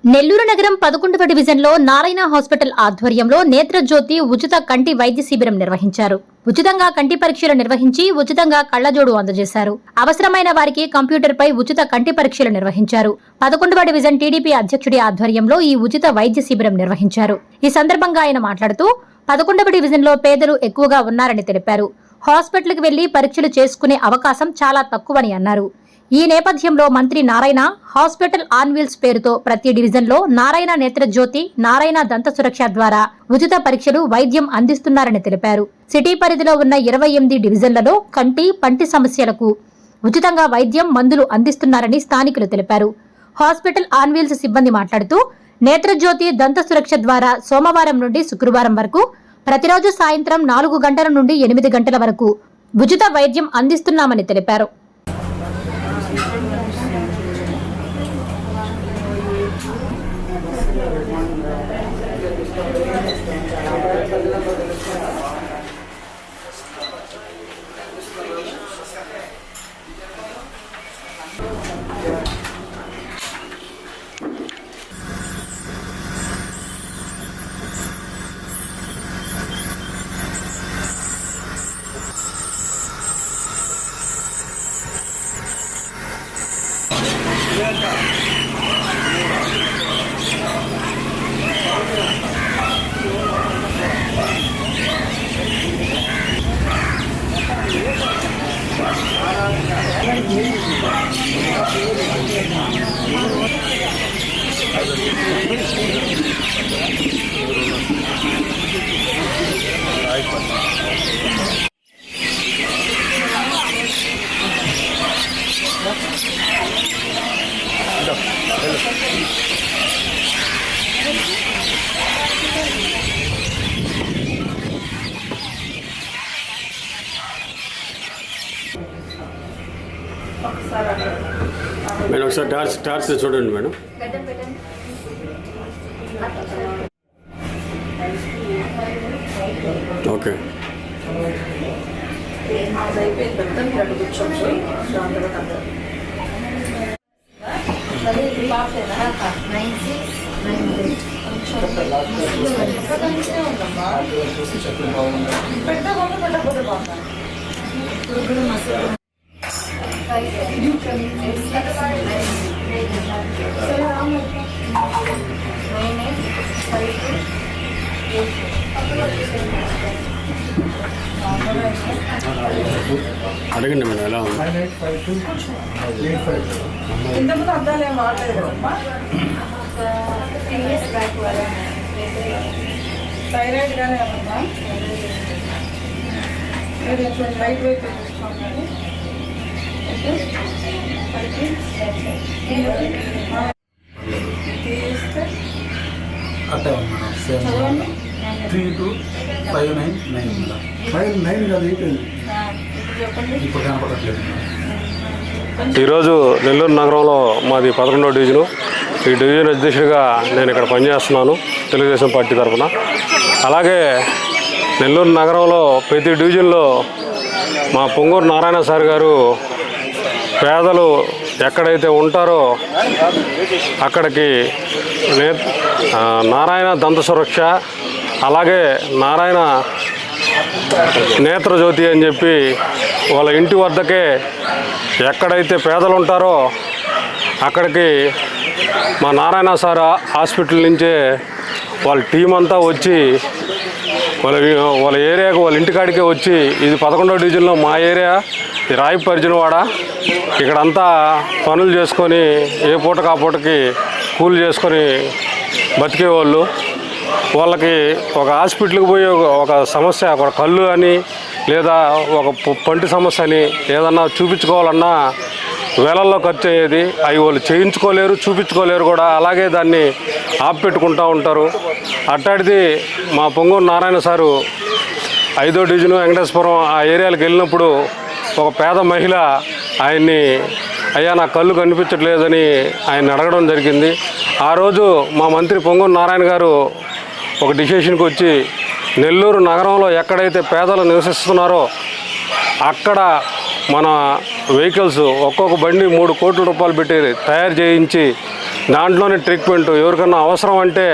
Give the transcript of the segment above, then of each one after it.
నెల్లూరు నగరం 11వ డివిజన్లో నారాయణ హాస్పిటల్ ఆధ్వర్యంలో నేత్రజ్యోతి ఉచిత కంటి వైద్య శిబిరం నిర్వహించారు. ఉచితంగా కంటి పరీక్షలు నిర్వహించి ఉచితంగా కళ్లజోడు అందజేశారు. అవసరమైన వారికి కంప్యూటర్పై ఉచిత కంటి పరీక్షలు నిర్వహించారు. 11వ డివిజన్ టీడీపీ అధ్యక్షుడి ఆధ్వర్యంలో ఈ ఉచిత వైద్య శిబిరం నిర్వహించారు. ఈ సందర్భంగా ఆయన మాట్లాడుతూ 11వ డివిజన్లో పేదలు ఎక్కువగా ఉన్నారని తెలిపారు. హాస్పిటల్కి వెళ్లి పరీక్షలు చేసుకునే అవకాశం చాలా తక్కువని అన్నారు. ఈ నేపథ్యంలో మంత్రి నారాయణ హాస్పిటల్ ఆన్ వీల్స్ పేరుతో ప్రతి డివిజన్లో నారాయణ నేత్రజ్యోతి, నారాయణ దంత సురక్ష ద్వారా ఉచిత పరీక్షలు, వైద్యం అందిస్తున్నారని తెలిపారు. సిటీ పరిధిలో ఉన్న 28 డివిజన్లలో కంటి, పంటి సమస్యలకు ఉచితంగా వైద్యం, మందులు అందిస్తున్నారని స్థానికులు తెలిపారు. హాస్పిటల్ ఆన్ వీల్స్ సిబ్బంది మాట్లాడుతూ నేత్రజ్యోతి దంత సురక్ష ద్వారా సోమవారం నుండి శుక్రవారం వరకు ప్రతిరోజు సాయంత్రం 4 గంటల నుండి 8 గంటల వరకు ఉచిత వైద్యం అందిస్తున్నామని తెలిపారు. మేడం ఒకసారి టార్చ్ చూడండి మేడం. ఓకే అడగండి మేడం ఎలా ఉంది. ఇంతకుముందు అద్దాలు ఏం వాడలేదు కదమ్మా. థైరాయిడ్ కానీ ఏమన్నా మీరు కొంచెం లైట్ వెయిట్ చూసుకోండి. తీస్తే అట్టే ఉన్నాను. సేమ్ 3259 59 కాదు 8 ఇప్పుడు కనపడట్లేదు. ఈరోజు నెల్లూరు నగరంలో మాది 11వ డివిజను. ఈ డివిజన్ అధ్యక్షుడిగా నేను ఇక్కడ పనిచేస్తున్నాను తెలుగుదేశం పార్టీ తరఫున. అలాగే నెల్లూరు నగరంలో ప్రతి డివిజన్లో మా పొంగూరు నారాయణ సార్ గారు పేదలు ఎక్కడైతే ఉంటారో అక్కడికి నారాయణ దంత సురక్ష, అలాగే నారాయణ నేత్రజ్యోతి అని చెప్పి వాళ్ళ ఇంటి వద్దకే ఎక్కడైతే పేదలు ఉంటారో అక్కడికి మా నారాయణ సార్ హాస్పిటల్ నుంచే వాళ్ళ టీం అంతా వచ్చి వాళ్ళ ఏరియాకు, వాళ్ళ ఇంటికాడికే వచ్చి, ఇది 11వ డివిజన్లో మా ఏరియా, ఈ రాయి పరిజనవాడ, ఇక్కడంతా పనులు చేసుకొని ఏ పూటకు ఆ పూటకి కూలి చేసుకొని బతికేవాళ్ళు. వాళ్ళకి ఒక హాస్పిటల్కి పోయి ఒక సమస్య, ఒక కళ్ళు అని లేదా ఒక పంటి సమస్య అని ఏదన్నా చూపించుకోవాలన్నా వేలల్లో ఖర్చు అయ్యేది. అవి వాళ్ళు చేయించుకోలేరు, చూపించుకోలేరు కూడా. అలాగే దాన్ని ఆపెట్టుకుంటూ ఉంటారు. అట్టాడిది మా పొంగూరు నారాయణ సారు 5వ డివిజను వెంకటేశ్వరం ఆ ఏరియాలకు వెళ్ళినప్పుడు ఒక పేద మహిళ ఆయన్ని, అయ్యా నా కళ్ళు కనిపించట్లేదని ఆయన అడగడం జరిగింది. ఆ రోజు మా మంత్రి పొంగూరు నారాయణ గారు ఒక డిసిషన్కి వచ్చి నెల్లూరు నగరంలో ఎక్కడైతే పేదలు నివసిస్తున్నారో అక్కడ మన వెహికల్స్ ఒక్కొక్క బండి 3 కోట్ల రూపాయలు పెట్టి తయారు చేయించి దాంట్లోనే ట్రీట్మెంట్. ఎవరికన్నా అవసరం అంటే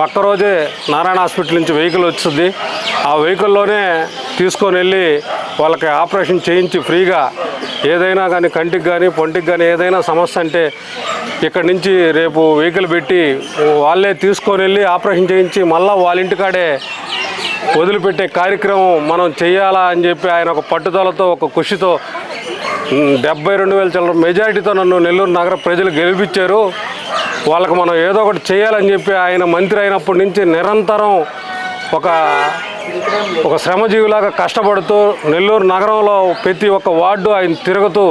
పక్క రోజే నారాయణ హాస్పిటల్ నుంచి వెహికల్ వస్తుంది. ఆ వెహికల్లోనే తీసుకొని వెళ్ళి వాళ్ళకి ఆపరేషన్ చేయించి ఫ్రీగా ఏదైనా కానీ కంటికి కానీ పొంటికి కానీ ఏదైనా సమస్య అంటే ఇక్కడి నుంచి రేపు వెహికల్ పెట్టి వాళ్ళే తీసుకొని వెళ్ళి ఆపరేషన్ చేయించి మళ్ళీ వాళ్ళ ఇంటికాడే వదిలిపెట్టే కార్యక్రమం మనం చేయాలా అని చెప్పి ఆయన ఒక పట్టుదలతో ఒక కృషితో 72,000 చిల్లర మెజారిటీతో నన్ను నెల్లూరు నగర ప్రజలు గెలిపించారు. వాళ్ళకి మనం ఏదో ఒకటి చేయాలని చెప్పి ఆయన మంత్రి అయినప్పటి నుంచి నిరంతరం ఒక శ్రమజీవిలాగా కష్టపడుతూ నెల్లూరు నగరంలో ప్రతి ఒక్క వార్డు ఆయన తిరుగుతూ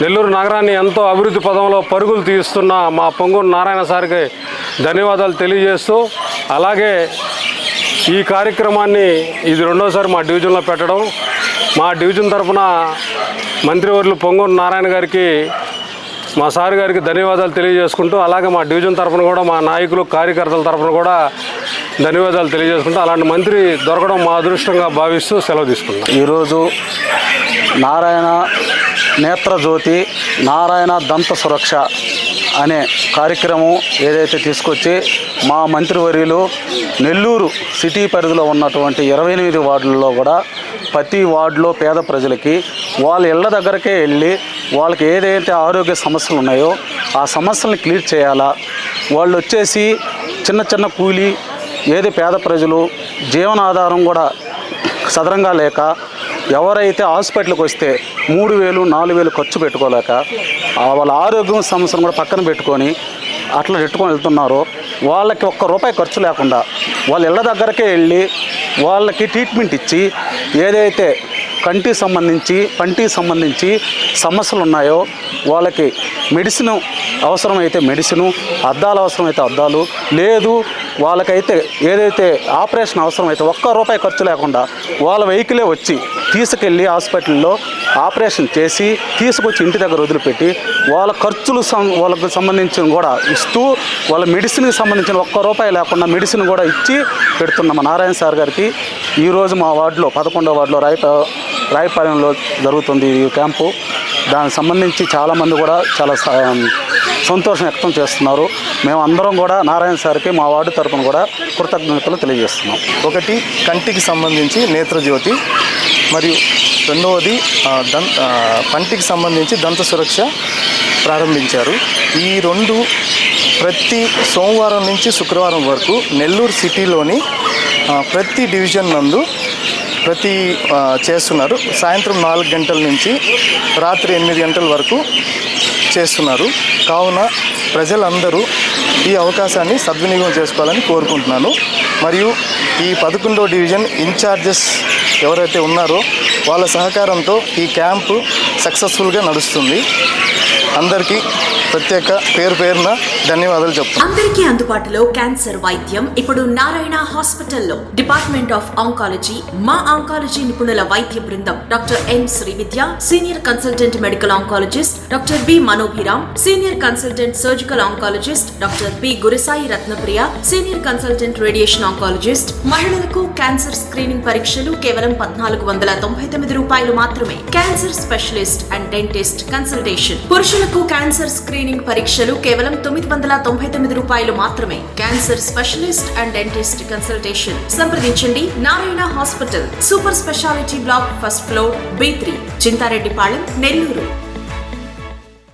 నెల్లూరు నగరాన్ని ఎంతో అభివృద్ధి పదంలో పరుగులు తీస్తున్న మా పొంగూరు నారాయణ సార్కి ధన్యవాదాలు తెలియజేస్తూ, అలాగే ఈ కార్యక్రమాన్ని ఇది రెండోసారి మా డివిజన్లో పెట్టడం, మా డివిజన్ తరఫున మంత్రివర్యులు పొంగూరు నారాయణ గారికి మా సార్ గారికి ధన్యవాదాలు తెలియజేసుకుంటూ, అలాగే మా డివిజన్ తరఫున కూడా మా నాయకులు కార్యకర్తల తరఫున కూడా ధన్యవాదాలు తెలియజేసుకుంటూ అలాంటి మంత్రి దొరకడం మా అదృష్టంగా భావిస్తూ సెలవు తీసుకున్నాం. ఈరోజు నారాయణ నేత్రజ్యోతి నారాయణ దంత సురక్ష అనే కార్యక్రమం ఏదైతే తీసుకొచ్చి మా మంత్రివర్యులు నెల్లూరు సిటీ పరిధిలో ఉన్నటువంటి 28 వార్డులలో కూడా ప్రతి వార్డులో పేద ప్రజలకి వాళ్ళ ఇళ్ళ దగ్గరకే వెళ్ళి వాళ్ళకి ఏదైతే ఆరోగ్య సమస్యలు ఉన్నాయో ఆ సమస్యలను క్లియర్ చేయాలా. వాళ్ళు వచ్చేసి చిన్న కూలి ఏది పేద ప్రజలు జీవనాధారం కూడా సదరంగా లేక ఎవరైతే హాస్పిటల్కి వస్తే 3,000-4,000 ఖర్చు పెట్టుకోలేక వాళ్ళ ఆరోగ్యం సమస్యను కూడా పక్కన పెట్టుకొని అట్లా పెట్టుకొని వెళ్తున్నారో వాళ్ళకి ₹1 ఖర్చు లేకుండా వాళ్ళ ఇళ్ళ దగ్గరకే వెళ్ళి వాళ్ళకి ట్రీట్మెంట్ ఇచ్చి ఏదైతే కంటికి సంబంధించి పంటికి సంబంధించి సమస్యలు ఉన్నాయో వాళ్ళకి మెడిసిన్ అవసరమైతే మెడిసిను, అద్దాలు అవసరమైతే అద్దాలు, లేదు వాళ్ళకైతే ఏదైతే ఆపరేషన్ అవసరమైతే ₹1 ఖర్చు లేకుండా వాళ్ళ వెహికలే వచ్చి తీసుకెళ్ళి హాస్పిటల్లో ఆపరేషన్ చేసి తీసుకొచ్చి ఇంటి దగ్గర వదిలిపెట్టి వాళ్ళ ఖర్చులు వాళ్ళకు సంబంధించిన కూడా ఇస్తూ వాళ్ళ మెడిసిన్కి సంబంధించిన ₹1 లేకుండా మెడిసిన్ కూడా ఇచ్చి పెడుతున్నాం నారాయణ సార్ గారికి. ఈరోజు మా వార్డులో 11వ వార్డులో రాయపాలెంలో జరుగుతుంది ఈ క్యాంపు. దానికి సంబంధించి చాలామంది కూడా చాలా సంతోషం వ్యక్తం చేస్తున్నారు. మేము అందరం కూడా నారాయణ సార్కి మా వార్డు తరపున కూడా కృతజ్ఞతలు తెలియజేస్తున్నాం. ఒకటి కంటికి సంబంధించి నేత్రజ్యోతి, మరియు రెండవది పంటికి సంబంధించి దంత సురక్ష ప్రారంభించారు. ఈ రెండు ప్రతి సోమవారం నుంచి శుక్రవారం వరకు నెల్లూరు సిటీలోని ప్రతి డివిజన్ నందు చేస్తున్నారు. సాయంత్రం 4 గంటల నుంచి రాత్రి 8 గంటల వరకు చేస్తున్నారు. కావున ప్రజలందరూ ఈ అవకాశాన్ని సద్వినియోగం చేసుకోవాలని కోరుకుంటున్నాను. మరియు ఈ 11వ డివిజన్ ఇన్ఛార్జెస్ ఎవరైతే ఉన్నారో వాళ్ళ సహకారంతో ఈ క్యాంపు సక్సెస్ఫుల్గా నడుస్తుంది. అందరికీ ప్రత్యేక పేరున ధన్యవాదాలు చెప్తున్నాను. అందరికీ అందుబాటులో క్యాన్సర్ వైద్యం ఇప్పుడు నారాయణ హాస్పిటల్లో. డిపార్ట్మెంట్ ఆఫ్ ఆంకాలజీ, మా ఆంకాలజీ నిపుణుల వైద్య బృందం doctor N Srividya, senior consultant medical oncologist doctor B Manobhiram, senior consultant surgical oncologist doctor B Gurusai Ratnapriya, senior consultant radiation oncologist. మహిళలకు క్యాన్సర్ స్క్రీనింగ్ పరీక్షలు కేవలం ₹1,499 మాత్రమే. Cancer specialist and dentist consultation. పురుషులకు క్యాన్సర్ స్క్రీనింగ్ పరీక్షలు కేవలం ₹999 మాత్రమే. Cancer specialist and dentist consultation సంప్రదించండి. Narayana hospital, super speciality block, 1st floor, B3, Chintareddypalem, Nellore.